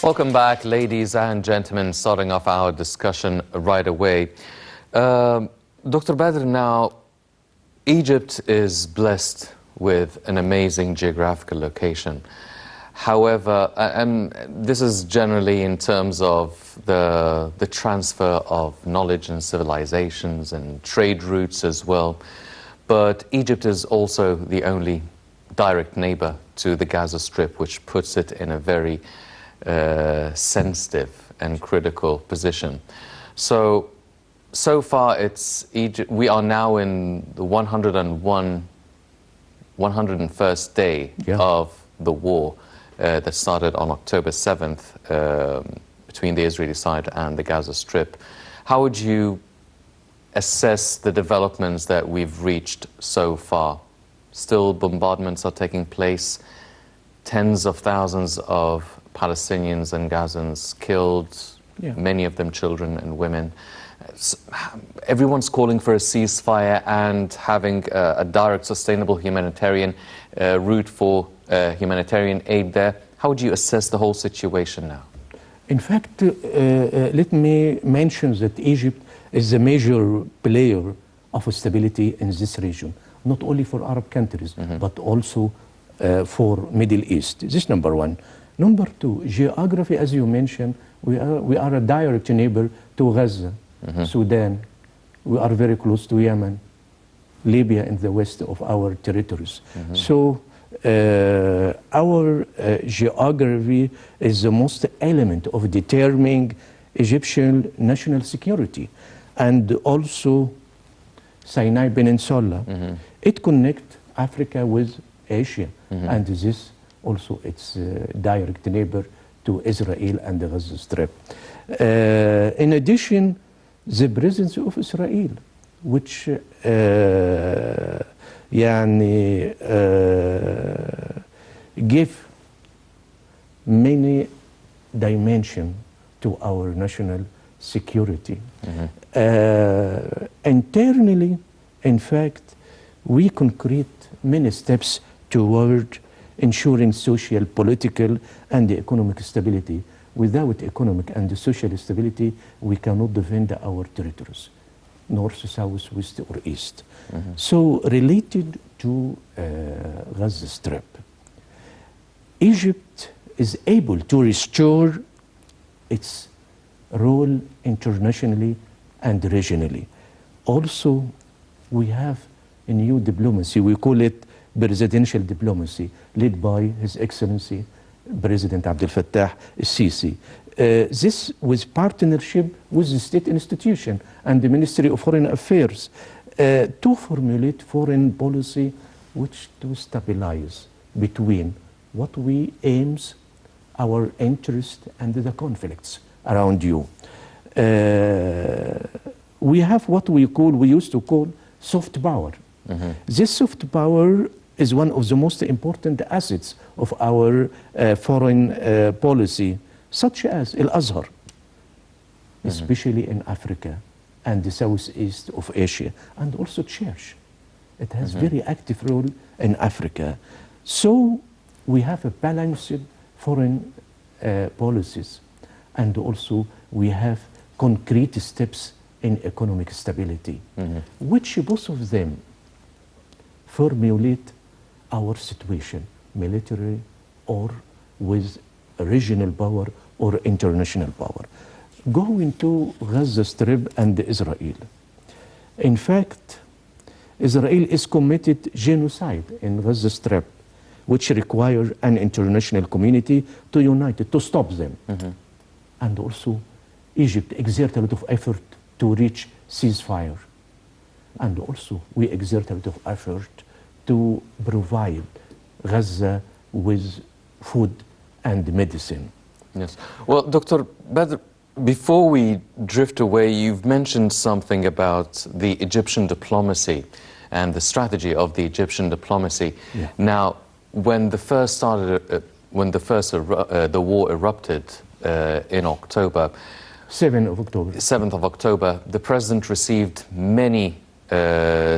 Welcome back, ladies and gentlemen, starting off our discussion right away. Dr. Badr, now, Egypt is blessed with an amazing geographical location. However, and this is generally in terms of the transfer of knowledge and civilizations and trade routes as well. But Egypt is also the only direct neighbor to the Gaza Strip, which puts it in a very sensitive and critical position. So far it's Egypt. We are now in the 101st day of the war that started on October 7th between the Israeli side and the Gaza Strip. How would you assess the developments that we've reached so far? Still bombardments are taking place, tens of thousands of Palestinians and Gazans killed, many of them children and women. Everyone's calling for a ceasefire and having a direct, sustainable humanitarian route for humanitarian aid there. How would you assess the whole situation now? In fact, let me mention that Egypt is a major player of stability in this region, not only for Arab countries, but also for Middle East. This is number one. Number two, geography, as you mentioned, we are a direct neighbor to Gaza, Sudan. We are very close to Yemen, Libya in the west of our territories. So our geography is the most element of determining Egyptian national security. And also Sinai Peninsula. It connects Africa with Asia, and this also its direct neighbor to Israel and the Gaza Strip. In addition, the presence of Israel, which give many dimensions to our national security. Internally, in fact, we concrete many steps toward ensuring social, political, and economic stability. Without economic and social stability, we cannot defend our territories, north, south, west, or east. So, related to Gaza Strip, Egypt is able to restore its role internationally and regionally. Also, we have a new diplomacy. We call it presidential diplomacy, led by His Excellency President Abdel Fattah al-Sisi. This with partnership with the state institution and the Ministry of Foreign Affairs to formulate foreign policy which to stabilize between what we aims, our interest, and the conflicts around you. We have what we used to call soft power. This soft power is one of the most important assets of our foreign policy, such as Al-Azhar, especially in Africa and the southeast of Asia, and also church. It has very active role in Africa. So we have a balanced foreign policies, and also we have concrete steps in economic stability, which both of them formulate our situation, military or with regional power or international power. Going to Gaza Strip and Israel. In fact, Israel is committed genocide in Gaza Strip, which require an international community to unite, to stop them. And also, Egypt exert a lot of effort to reach ceasefire. And also, we exert a lot of effort to provide Gaza with food and medicine. Yes. Well, Dr. Badr, before we drift away, you've mentioned something about the Egyptian diplomacy and the strategy of the Egyptian diplomacy. Now, when the war erupted in October, 7th of October, the president received many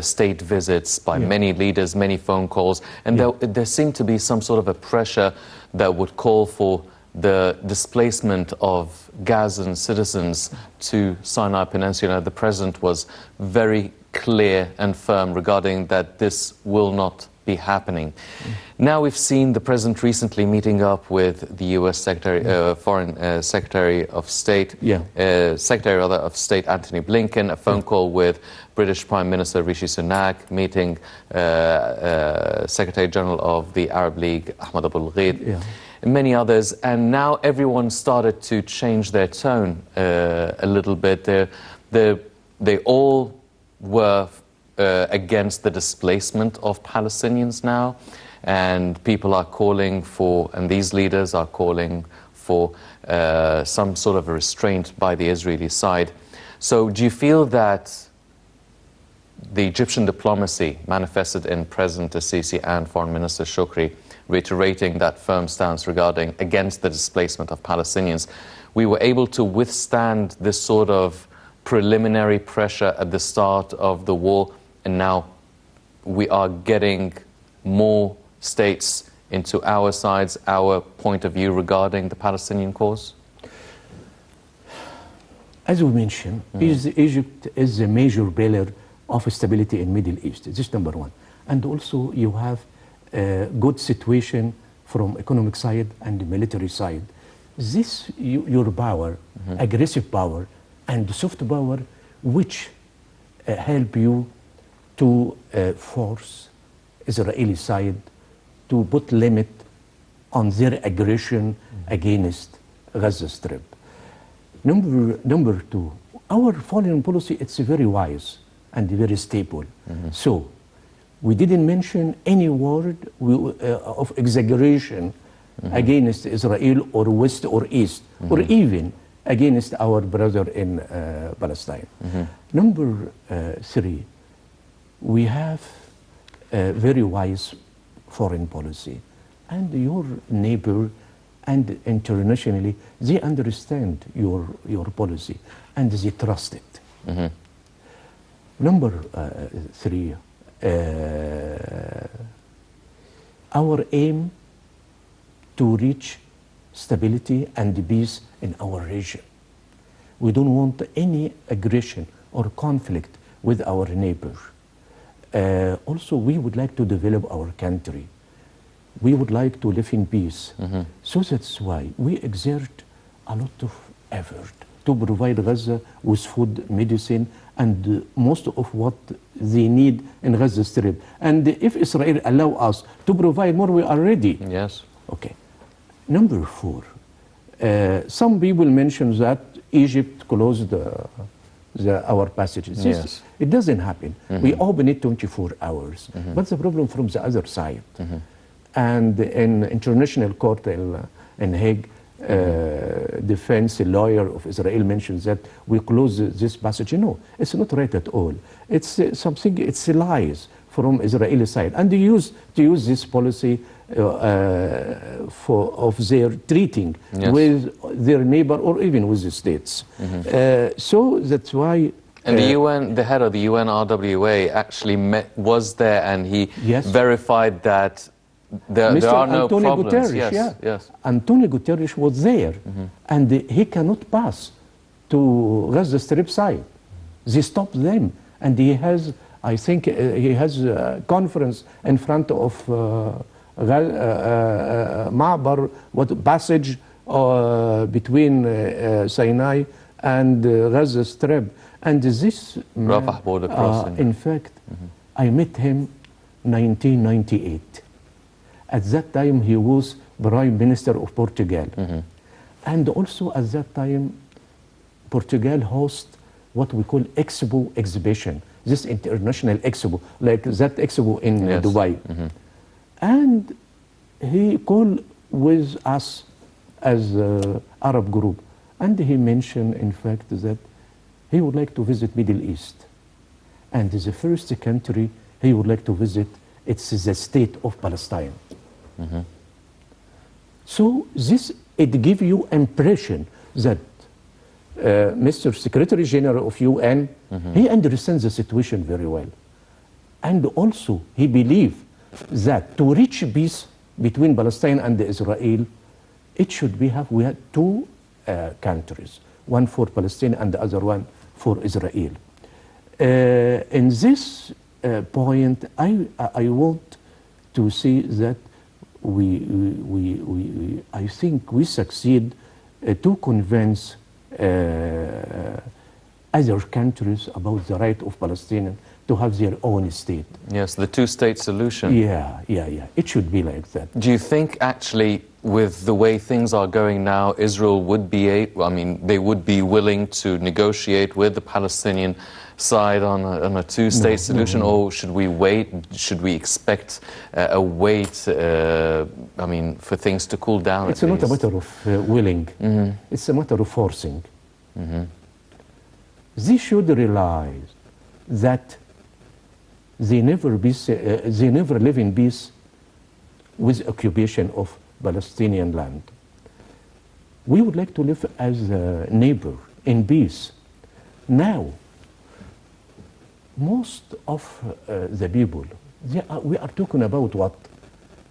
state visits by many leaders, many phone calls, and there seemed to be some sort of a pressure that would call for the displacement of Gazan citizens to Sinai Peninsula. The President was very clear and firm regarding that this will not be happening. Now we've seen the President recently meeting up with the U.S. Foreign Secretary of State, Secretary rather of State Antony Blinken, a phone call with British Prime Minister Rishi Sunak, meeting Secretary General of the Arab League Ahmad Abul-Gheid, and many others. And now everyone started to change their tone a little bit. They all were against the displacement of Palestinians now, and people are calling for, and these leaders are calling for some sort of a restraint by the Israeli side. So do you feel that the Egyptian diplomacy manifested in President Assisi and Foreign Minister Shukri reiterating that firm stance regarding against the displacement of Palestinians, we were able to withstand this sort of preliminary pressure at the start of the war, and now we are getting more states into our sides, our point of view regarding the Palestinian cause? As we mentioned, Egypt is a major pillar of stability in Middle East. This is number one. And also you have a good situation from economic side and the military side. This, your power, aggressive power, and soft power, which help you to force Israeli side to put limit on their aggression against Gaza Strip. Number two, our foreign policy, it's very wise and very stable. So we didn't mention any word of exaggeration against Israel or West or East, or even against our brother in Palestine. Number three, we have a very wise foreign policy, and your neighbor and internationally, they understand your policy and they trust it. Number three, our aim to reach stability and peace in our region. We don't want any aggression or conflict with our neighbor. Also, we would like to develop our country. We would like to live in peace. So that's why we exert a lot of effort to provide Gaza with food, medicine, and most of what they need in Gaza Strip. And if Israel allow us to provide more, we are ready. Yes. Okay. Number four, some people mention that Egypt closed our passages. Yes. It doesn't happen. We open it 24 hours. But the problem from the other side. And in international court in Hague, defense lawyer of Israel mentions that we close this passage. No, it's not right at all. It's something, it's lies from Israeli side. And they use this policy of their treating with their neighbor or even with the states. So that's why... And the UN, the head of the UNRWA actually was there, and he verified that there are no Antonio problems. Guterres, Yes. Antonio Guterres was there, and he cannot pass to Gaza Strip side. They stopped them, and he has, I think, he has a conference in front of Ma'bar, what passage between Sinai and Gaza Strip, and this Rafah border crossing. in fact, I met him 1998. At that time, he was Prime Minister of Portugal. And also at that time, Portugal hosts what we call Expo exhibition, this international expo, like that expo in Dubai. And he called with us as Arab group. And he mentioned, in fact, that he would like to visit Middle East. And the first country he would like to visit, it's the state of Palestine. So this, it gives you impression that Mr. Secretary General of UN, he understands the situation very well. And also he believes that to reach peace between Palestine and Israel, it should be we had two countries, one for Palestine and the other one for Israel. In this point, I want to see that I think we succeed to convince other countries about the right of Palestinians to have their own state. Yes, the two-state solution. Yeah. It should be like that. Do you think actually, with the way things are going now, Israel would be they would be willing to negotiate with the Palestinian side on a two-state solution, or should we wait? Should we expect a wait? For things to cool down. It's not a matter of willing. It's a matter of forcing. They should realize that they never live in peace with occupation of Palestinian land. We would like to live as a neighbor in peace. Now, most of the people, we are talking about what?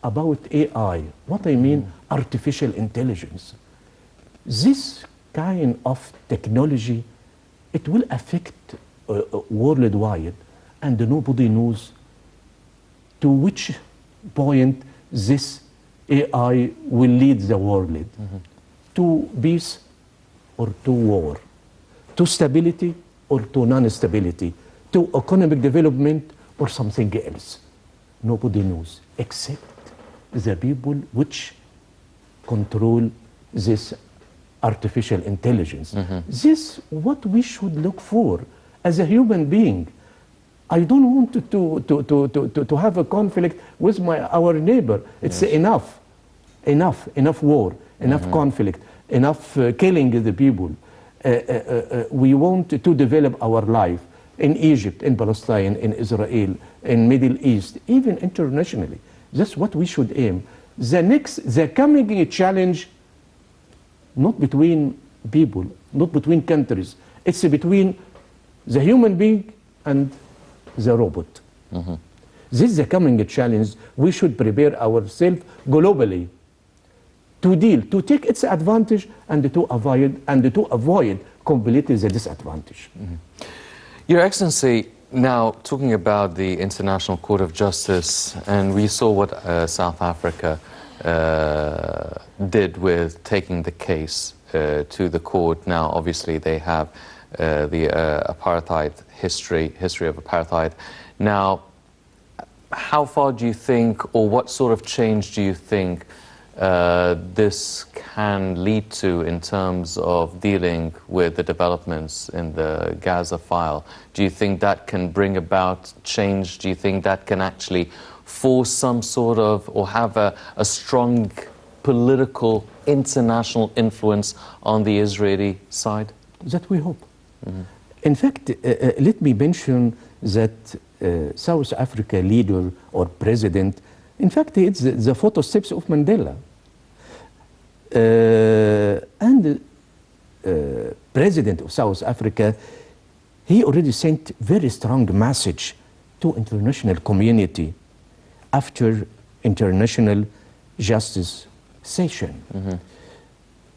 About AI. What I mean, artificial intelligence. This kind of technology, it will affect worldwide, and nobody knows to which point this AI will lead the world. To peace or to war, to stability or to non-stability, to economic development or something else. Nobody knows except the people which control this artificial intelligence. This is what we should look for as a human being. I don't want to have a conflict with our neighbor. It's enough war, enough conflict, enough killing the people. We want to develop our life in Egypt, in Palestine, in Israel, in Middle East, even internationally. That's what we should aim. The coming challenge, not between people, not between countries. It's between the human being and the robot. This is the coming challenge. We should prepare ourselves globally to deal, to take its advantage and to avoid completely the disadvantage. Your Excellency, now talking about the International Court of Justice, and we saw what South Africa did with taking the case to the court. Now, obviously, they have the apartheid history of apartheid. Now, how far do you think, or what sort of change do you think this can lead to in terms of dealing with the developments in the Gaza file? Do you think that can bring about change? Do you think that can actually force some sort of, or have a strong political international influence on the Israeli side? That we hope. In fact, let me mention that South Africa leader or president, in fact, it's the photo steps of Mandela. And president of South Africa, he already sent very strong message to international community after international justice session.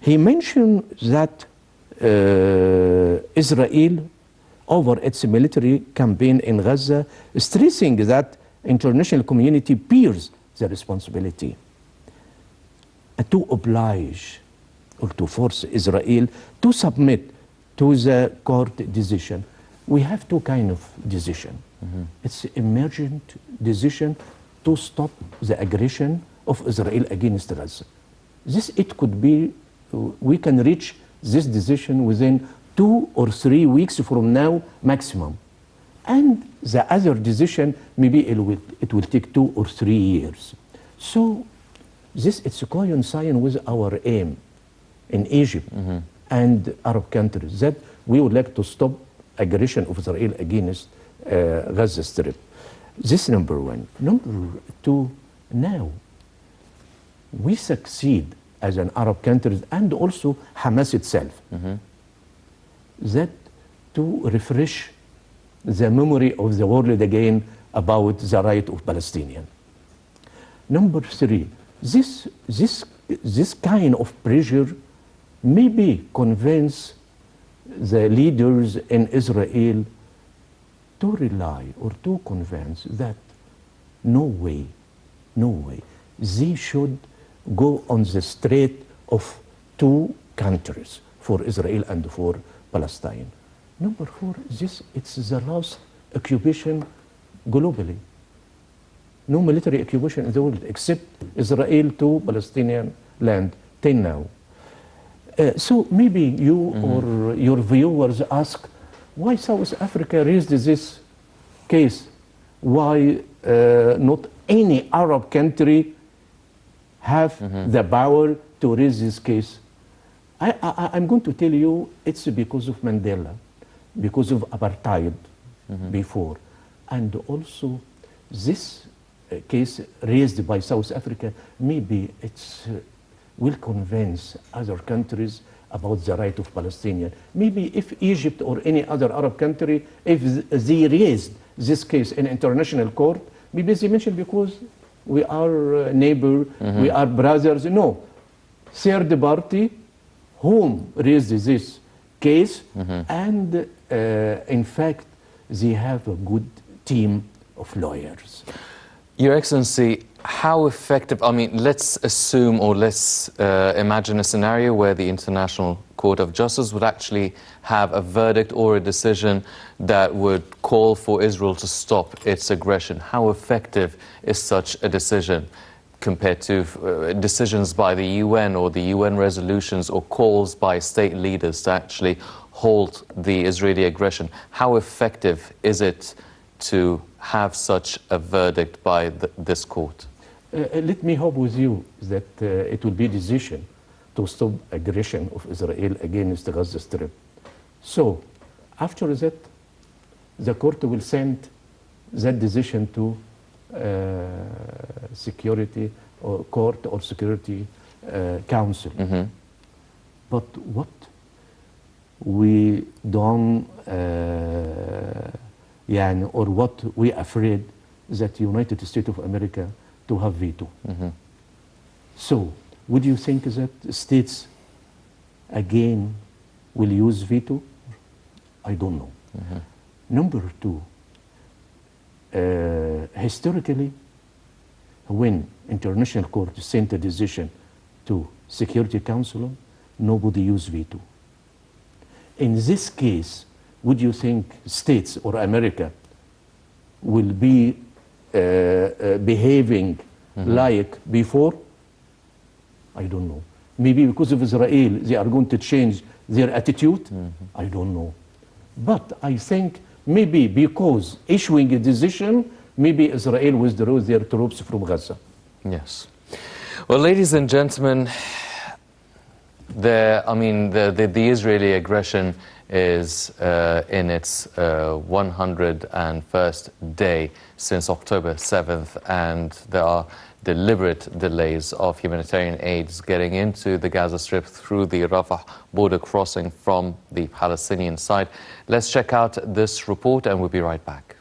He mentioned that Israel, over its military campaign in Gaza, stressing that international community bears the responsibility to oblige or to force Israel to submit to the court decision. We have two kinds of decision. It's emergent decision to stop the aggression of Israel against Gaza. It could be, we can reach this decision within 2 or 3 weeks from now maximum. And the other decision, maybe it will take 2 or 3 years. So it's coinciding with our aim in Egypt and Arab countries that we would like to stop aggression of Israel against Gaza Strip. This number one. Number two, now we succeed as an Arab country and also Hamas itself that to refresh the memory of the world again about the right of Palestinian. Number three, this this kind of pressure maybe convince the leaders in Israel to rely or to convince that no way, they should go on the straight of two countries for Israel and for Palestine. Number four, it's the last occupation globally. No military occupation in the world except Israel to Palestinian land till now. So maybe you or your viewers ask, why South Africa raised this case? Why not any Arab country have the power to raise this case? I'm going to tell you it's because of Mandela, because of apartheid before. And also this case raised by South Africa, maybe it's will convince other countries about the right of Palestinians. Maybe if Egypt or any other Arab country, if they raised this case in international court, maybe they mentioned because we are neighbor, we are brothers. No, third party whom raised this case, and in fact, they have a good team of lawyers. Your Excellency, how effective, I mean, let's assume or let's imagine a scenario where the International Court of Justice would actually have a verdict or a decision that would call for Israel to stop its aggression. How effective is such a decision compared to decisions by the UN or the UN resolutions or calls by state leaders to actually halt the Israeli aggression? How effective is it to have such a verdict by this court? Let me hope with you that it will be a decision to stop aggression of Israel against the Gaza Strip. So, after that, the court will send that decision to security or court or security council. But what we don't, or what we afraid that United States of America to have veto. So, would you think that states again will use veto? I don't know. Number two, historically, when International Court sent a decision to Security Council, nobody used veto. In this case, would you think states or America will be behaving like before? I don't know. Maybe because of Israel, they are going to change their attitude? I don't know. But I think maybe because issuing a decision, maybe Israel withdraws their troops from Gaza. Yes. Well, ladies and gentlemen, the Israeli aggression is in its 101st day since October 7th, and there are deliberate delays of humanitarian aids getting into the Gaza Strip through the Rafah border crossing from the Palestinian side. Let's check out this report and we'll be right back.